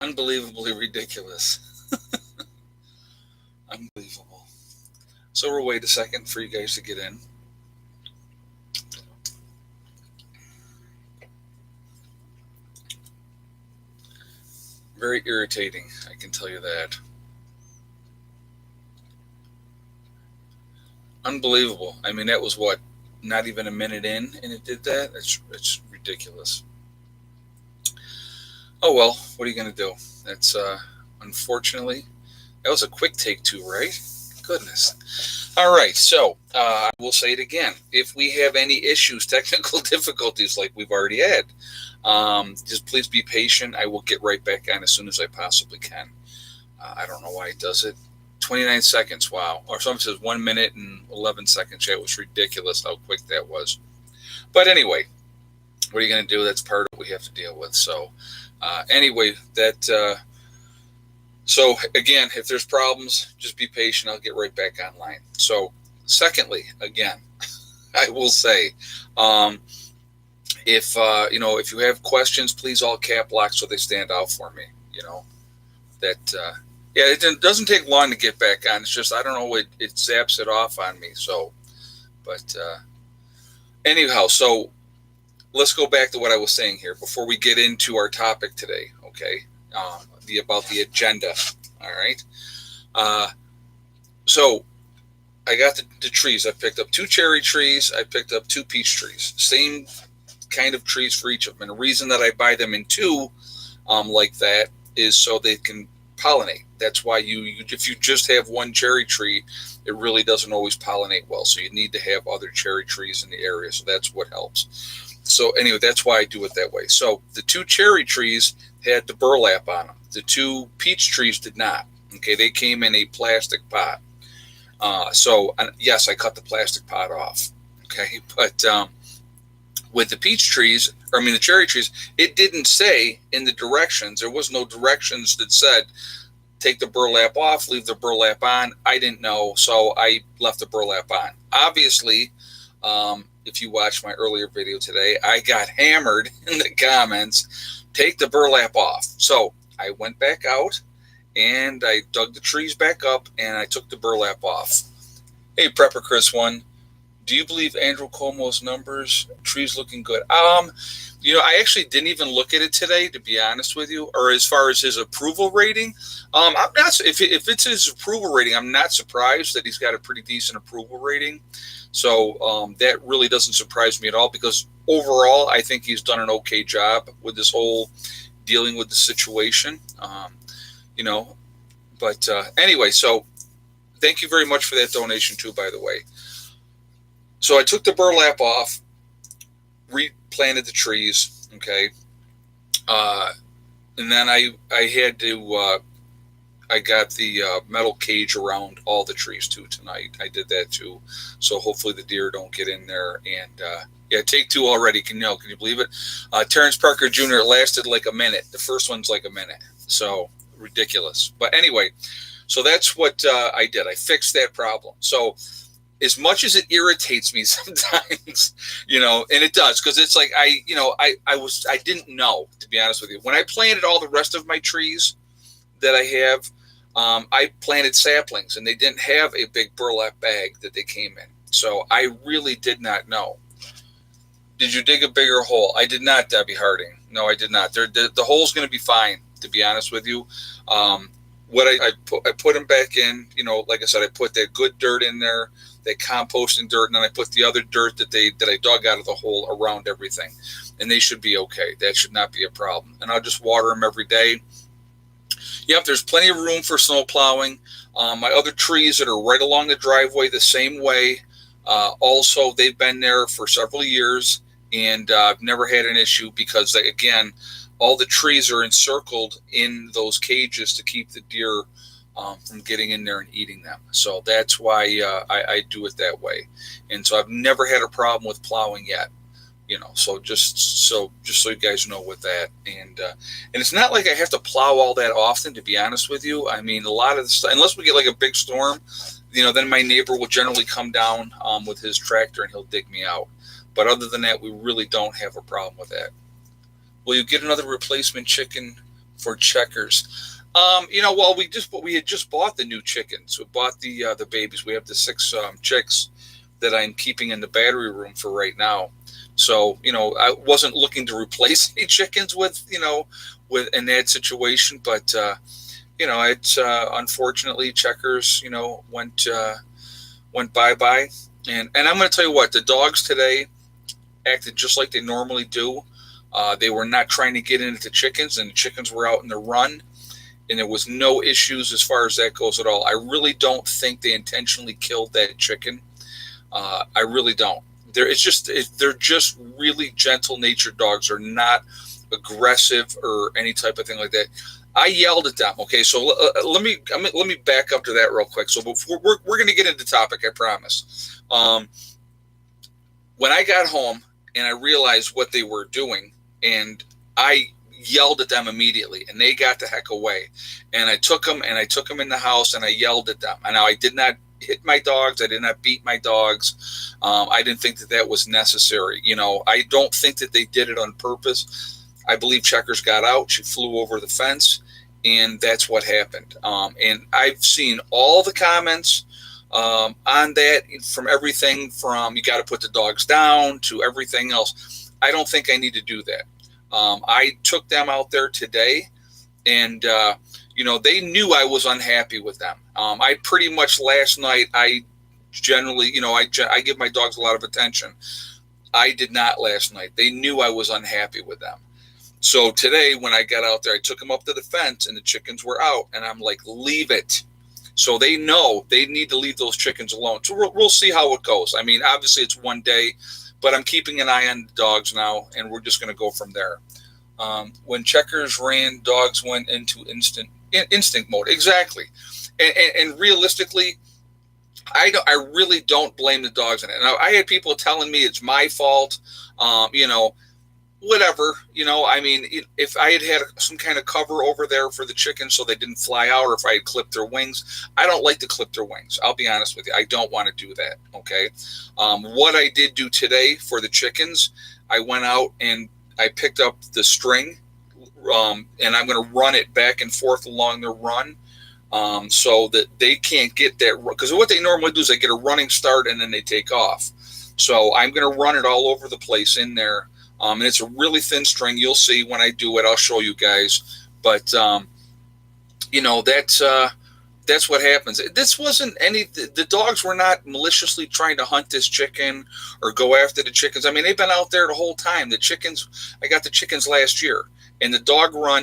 Unbelievably ridiculous. Unbelievable. So we'll wait a second for you guys to get in. Very irritating, I can tell you that. Unbelievable. I mean, that was what, not even a minute in, and it did that? It's ridiculous. Oh well, what are you going to do? That's, unfortunately, that was a quick take two, right? Goodness. All right, so I will say it again. If we have any issues, technical difficulties like we've already had, just please be patient. I will get right back on as soon as I possibly can. I don't know why it does it. 29 seconds, wow. Or someone says 1 minute and 11 seconds. Yeah, it was ridiculous how quick that was. But anyway, what are you going to do? That's part of what we have to deal with. So anyway, so again, if there's problems, just be patient. I'll get right back online. So secondly, again, I will say, if if you have questions, please all cap lock so they stand out for me. That yeah, it doesn't take long to get back on. It's just I don't know, it zaps it off on me. So, but anyhow, so let's go back to what I was saying here before we get into our topic today. Okay, about the agenda. All right. So I got the trees. I picked up 2 cherry trees. I picked up 2 peach trees. Same kind of trees for each of them. And the reason that I buy them in 2 like that is so they can pollinate. That's why if you just have 1 cherry tree, it really doesn't always pollinate well. So you need to have other cherry trees in the area. So that's what helps. So anyway, that's why I do it that way. So the 2 cherry trees had the burlap on them. The 2 peach trees did not. Okay, they came in a plastic pot. So yes, I cut the plastic pot off. Okay, but with the the cherry trees, it didn't say in the directions. There was no directions that said take the burlap off, leave the burlap on. I didn't know, so I left the burlap on. Obviously, if you watched my earlier video today, I got hammered in the comments, take the burlap off. So I went back out and I dug the trees back up and I took the burlap off. Hey, Prepper Chris 1, do you believe Andrew Cuomo's numbers? Trees looking good. I actually didn't even look at it today, to be honest with you, or as far as his approval rating. I'm not, if it's his approval rating, I'm not surprised that he's got a pretty decent approval rating. So that really doesn't surprise me at all, because overall, I think he's done an okay job with this whole dealing with the situation. But anyway, so thank you very much for that donation too, by the way. So I took the burlap off, replanted the trees, okay, and then I had to I got the metal cage around all the trees too tonight. I did that too, so hopefully the deer don't get in there. And yeah, take 2 already. Can you believe it? Terrence Parker Jr. lasted like a minute. The first one's like a minute, so ridiculous. But anyway, so that's what I did. I fixed that problem. So as much as it irritates me sometimes, and it does, because it's like I didn't know, to be honest with you. When I planted all the rest of my trees that I have, I planted saplings, and they didn't have a big burlap bag that they came in. So I really did not know. Did you dig a bigger hole? I did not, Debbie Harding. No, I did not. The hole's going to be fine, to be honest with you. What I put them back in, like I said, I put that good dirt in there, that composting dirt, and then I put the other dirt that I dug out of the hole around everything, and they should be okay. That should not be a problem. And I'll just water them every day. Yep, there's plenty of room for snow plowing. My other trees that are right along the driveway, the same way. Also, they've been there for several years, and I've never had an issue because, again, all the trees are encircled in those cages to keep the deer from getting in there and eating them. So that's why I do it that way. And so I've never had a problem with plowing yet. So just so you guys know with that. And it's not like I have to plow all that often, to be honest with you. I mean, a lot of the stuff, unless we get like a big storm, then my neighbor will generally come down with his tractor and he'll dig me out. But other than that, we really don't have a problem with that. Will you get another replacement chicken for Checkers. Well, we had just bought the new chickens. We bought the babies. We have the six chicks that I'm keeping in the battery room for right now. So I wasn't looking to replace any chickens with in that situation, but it's unfortunately Checkers went bye bye, and I'm going to tell you what, the dogs today acted just like they normally do. They were not trying to get into the chickens, and the chickens were out in the run, and there was no issues as far as that goes at all. I really don't think they intentionally killed that chicken. I really don't. They're just really gentle natured dogs. They're not aggressive or any type of thing like that. I yelled at them. Okay, so let me back up to that real quick. So before we're going to get into the topic, I promise. When I got home and I realized what they were doing, and I yelled at them immediately, and they got the heck away. And I took them in the house, and I yelled at them. And now I did not hit my dogs. I did not beat my dogs. I didn't think that was necessary. I don't think that they did it on purpose. I believe Checkers got out. She flew over the fence, and that's what happened. And I've seen all the comments on that, from everything from you got to put the dogs down to everything else. I don't think I need to do that. I took them out there today, and they knew I was unhappy with them. I pretty much last night, I generally, I give my dogs a lot of attention. I did not last night. They knew I was unhappy with them. So today, when I got out there, I took them up to the fence, and the chickens were out, and I'm like, leave it. So they know they need to leave those chickens alone. So we'll see how it goes. I mean, obviously it's one day, but I'm keeping an eye on the dogs now, and we're just going to go from there. When Checkers ran, dogs went into instinct mode. Exactly. And realistically, I really don't blame the dogs in it. Now, I had people telling me it's my fault. Whatever, I mean, if I had some kind of cover over there for the chickens so they didn't fly out, or if I had clipped their wings, I don't like to clip their wings. I'll be honest with you. I don't want to do that. Okay. What I did do today for the chickens, I went out and I picked up the string, and I'm going to run it back and forth along their run, so that they can't get that, because what they normally do is they get a running start and then they take off. So I'm going to run it all over the place in there. And it's a really thin string. You'll see when I do it. I'll show you guys. But, that's what happens. This wasn't the dogs were not maliciously trying to hunt this chicken or go after the chickens. I mean, they've been out there the whole time. I got the chickens last year. And the dog run